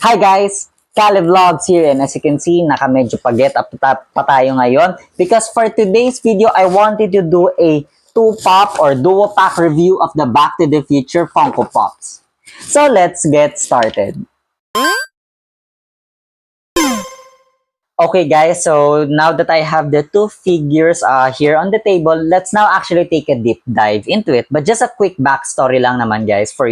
Hi guys! Kale Vlogs here, and as you can see, naka-medyo pa-get up pa tayo ngayon because for today's video, I wanted to do a two-pop or duo-pack review of the Back to the Future Funko Pops. So let's get started. Okay guys, so now that I have the two figures here on the table, let's now actually take a deep dive into it. But just a quick backstory lang naman guys for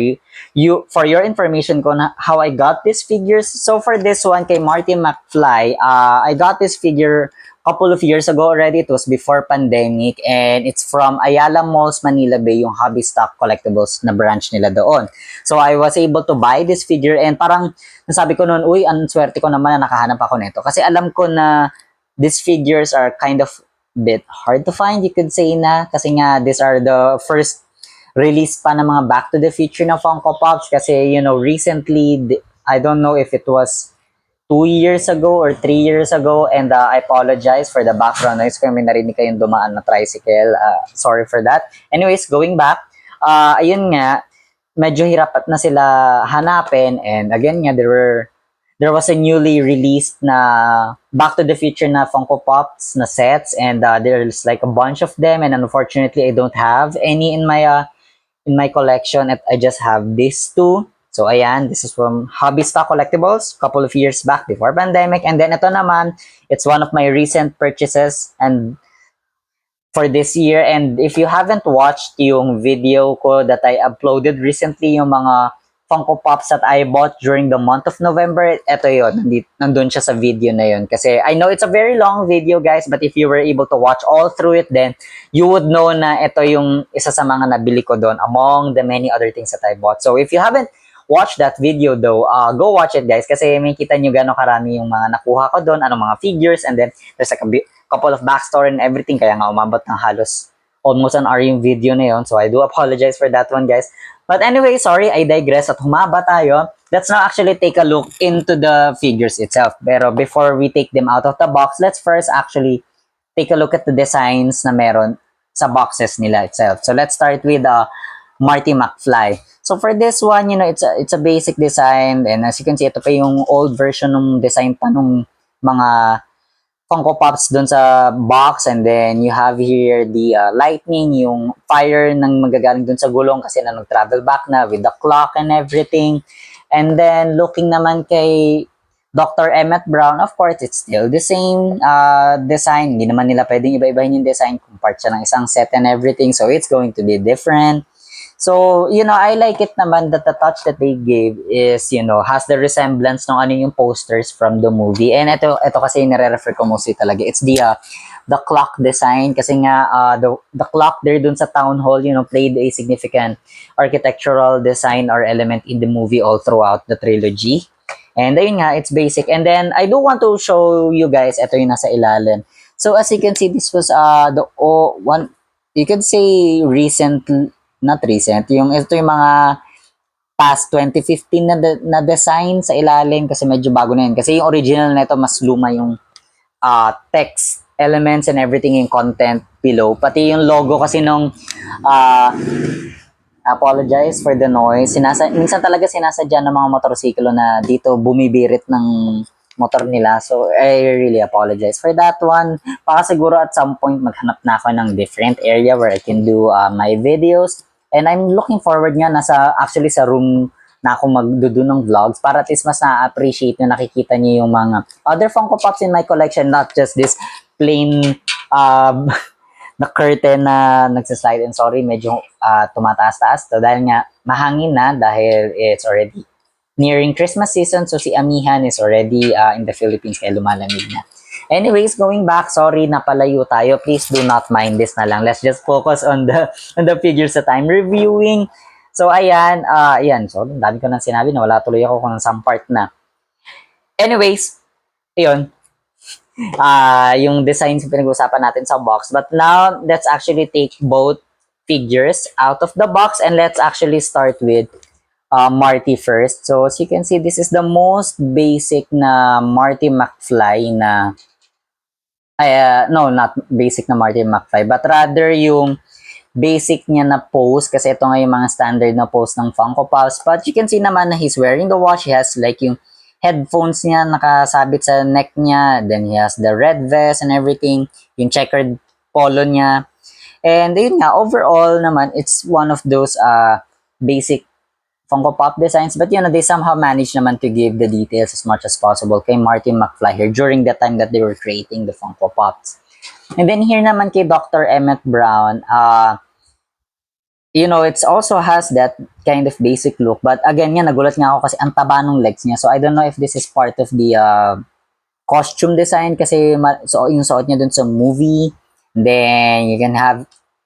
for your information ko na how I got these figures. So for this one kay Marty McFly, I got this figure couple of years ago already. It was before pandemic and it's from Ayala Malls, Manila Bay, yung Hobby Stock Collectibles na branch nila doon. So I was able to buy this figure and parang nasabi ko noon, uy, ang swerte ko naman na nakahanap ako nito. Kasi alam ko na these figures are kind of bit hard to find, you could say na. Kasi nga, these are the first release pa ng mga Back to the Future na Funko Pops. Kasi, you know, recently, I don't know if it was 2 years ago or 3 years ago, and I apologize for the background noise kung may narinig kayong dumaan na tricycle. Sorry for that. Anyways, going back, ayun nga, medyo hirap na sila hanapin, and again nga, there was a newly released na Back to the Future na Funko Pops na sets, and there's like a bunch of them, and unfortunately I don't have any in my collection, and I just have these two. So ayan, this is from Hobby Stock Collectibles, couple of years back before pandemic. And then ito naman, it's one of my recent purchases and for this year. And if you haven't watched yung video ko that I uploaded recently, yung mga Funko Pops that I bought during the month of November, ito yun, nandun siya sa video na yun. Kasi I know it's a very long video guys, but if you were able to watch all through it, then you would know na ito yung isa sa mga nabili ko doon among the many other things that I bought. So if you haven't watch that video though, go watch it guys kasi may kita nyo gano'ng karami yung mga nakuha ko doon, anong mga figures, and then there's like a couple of backstory and everything, kaya nga umabot ng halos almost an hour yung video na yun. So I do apologize for that one guys. But anyway, sorry, I digress at humaba tayo. Let's now actually take a look into the figures itself. Pero before we take them out of the box, let's first actually take a look at the designs na meron sa boxes nila itself. So let's start with Marty McFly. So for this one, you know, it's a basic design, and as you can see, ito pa yung old version ng design pa nung mga Funko Pops doon sa box, and then you have here the lightning, yung fire nang magagaling doon sa gulong kasi na nag-travel back na with the clock and everything. And then looking naman kay Dr. Emmett Brown, of course, it's still the same design. Hindi naman nila pwedeng iba-ibahin yung design kung part siya ng isang set and everything, so it's going to be different. So, you know, I like it naman that the touch that they gave is, you know, has the resemblance ng ano yung posters from the movie. And ito kasi nire-refer ko mostly talaga. It's the clock design kasi nga the clock there dun sa town hall, you know, played a significant architectural design or element in the movie all throughout the trilogy. And ayun nga, it's basic. And then I do want to show you guys, ito yung nasa ilalim. So as you can see, this was one, you could say not recent, ito yung mga past 2015 na design sa ilalim kasi medyo bago na yun. Kasi yung original na ito, mas luma yung text elements and everything, yung content below. Pati yung logo kasi nung apologize for the noise. Minsan talaga sinasadya ng mga motorsiklo na dito bumibirit ng motor nila. So, I really apologize for that one. Baka siguro at some point maghanap na ako ng different area where I can do my videos. And I'm looking forward nga actually sa room na ako magdudo ng vlogs para at least mas na-appreciate nyo, nakikita nyo yung mga other Funko Pops in my collection, not just this plain na curtain na nagsaslide. And sorry, medyo tumataas-taas. So, dahil nga mahangin na dahil it's already nearing Christmas season, so si Amihan is already in the Philippines kaya lumalamig na. Anyways, going back, sorry napalayo tayo. Please do not mind this na lang. Let's just focus on the figures that I'm reviewing. So ayan, So dami ko nang sinabi na wala tuloy ako kung some part na. Anyways, ayun. Yung designs pinag-usapan natin sa box. But now, let's actually take both figures out of the box and let's actually start with Marty first. So as you can see, this is the most basic na Marty McFly na no, not basic na Marty McFly, but rather yung basic niya na pose kasi ito nga yung mga standard na pose ng Funko Pops. But you can see naman na he's wearing the watch. He has like yung headphones niya nakasabit sa neck niya. Then he has the red vest and everything. Yung checkered polo niya. And yun nga, overall naman, it's one of those basic Funko Pop designs. But they somehow managed naman to give the details as much as possible kay Marty McFly here during the time that they were creating the Funko Pops. And then here naman kay Dr. Emmett Brown, it also has that kind of basic look. But again, nagulat nga ako kasi ang taba ng legs niya. So I don't know if this is part of the costume design kasi yung suot niya dun sa movie. Then you can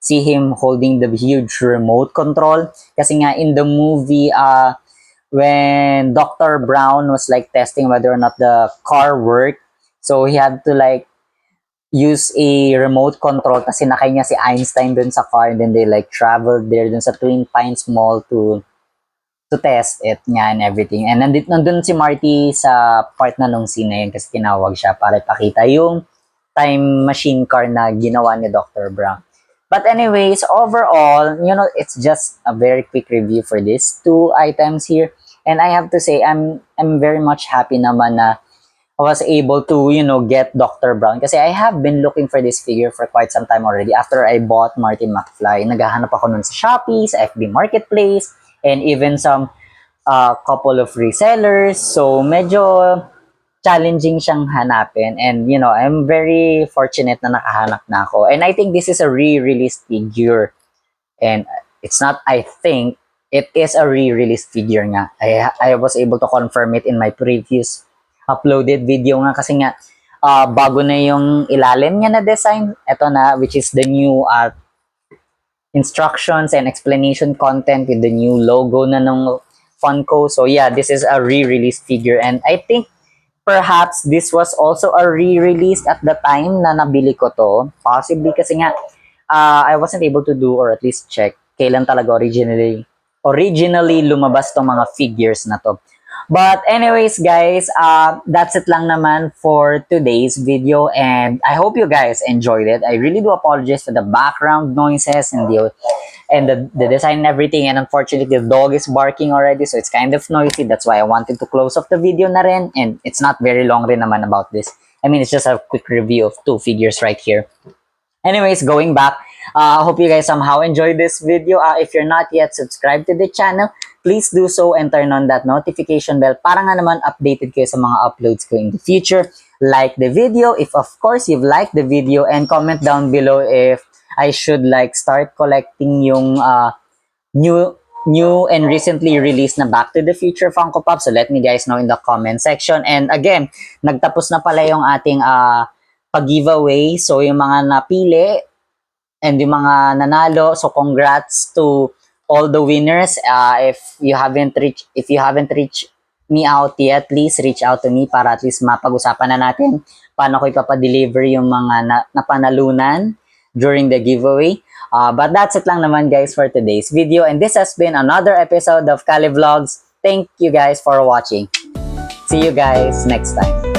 see him holding the huge remote control. Kasi nga in the movie, when Dr. Brown was like testing whether or not the car worked, so he had to like use a remote control kasi nakay niya si Einstein dun sa car, and then they like traveled there dun sa Twin Pines Mall to test it nga and everything. And nandun si Marty sa part na nung scene na yun kasi tinawag siya para ipakita yung time machine car na ginawa ni Dr. Brown. But anyways, overall, it's just a very quick review for these two items here. And I have to say, I'm very much happy naman na I was able to, get Dr. Brown. Kasi I have been looking for this figure for quite some time already. After I bought Marty McFly, naghahanap ako nun sa Shopee, sa FB Marketplace, and even some couple of resellers. So, medyo challenging siyang hanapin. And, I'm very fortunate na nakahanap na ako. And I think this is a re-released figure. And it's not, I think, it is a re-released figure nga. I was able to confirm it in my previous uploaded video nga kasi nga bago na yung ilalim niya na design. Ito na, which is the new instructions and explanation content with the new logo na ng Funko. So yeah, this is a re-released figure. And I think perhaps this was also a re-release at the time na nabili ko to. Possibly kasi nga I wasn't able to do or at least check kailan talaga originally lumabas tong mga figures na to. But anyways, guys, that's it lang naman for today's video, and I hope you guys enjoyed it. I really do apologize for the background noises and the design and everything, and unfortunately the dog is barking already, so it's kind of noisy. That's why I wanted to close off the video na rin, and it's not very long rin naman about this. I mean, it's just a quick review of two figures right here. Anyways, going back, I hope you guys somehow enjoyed this video. If you're not yet subscribed to the channel, please do so and turn on that notification bell para nga naman updated kayo sa mga uploads ko in the future. Like the video if of course you've liked the video, and comment down below if I should like start collecting yung new and recently released na Back to the Future Funko Pop. So let me guys know in the comment section. And again, nagtapos na pala yung ating pag-giveaway. So yung mga napili and yung mga nanalo, so congrats to all the winners. If you haven't reached me out yet, please reach out to me para at least mapag-usapan na natin paano ko ipapadeliver yung mga napanalunan during the giveaway. But that's it lang naman guys for today's video, and this has been another episode of Kali Vlogs. Thank you guys for watching. See you guys next time.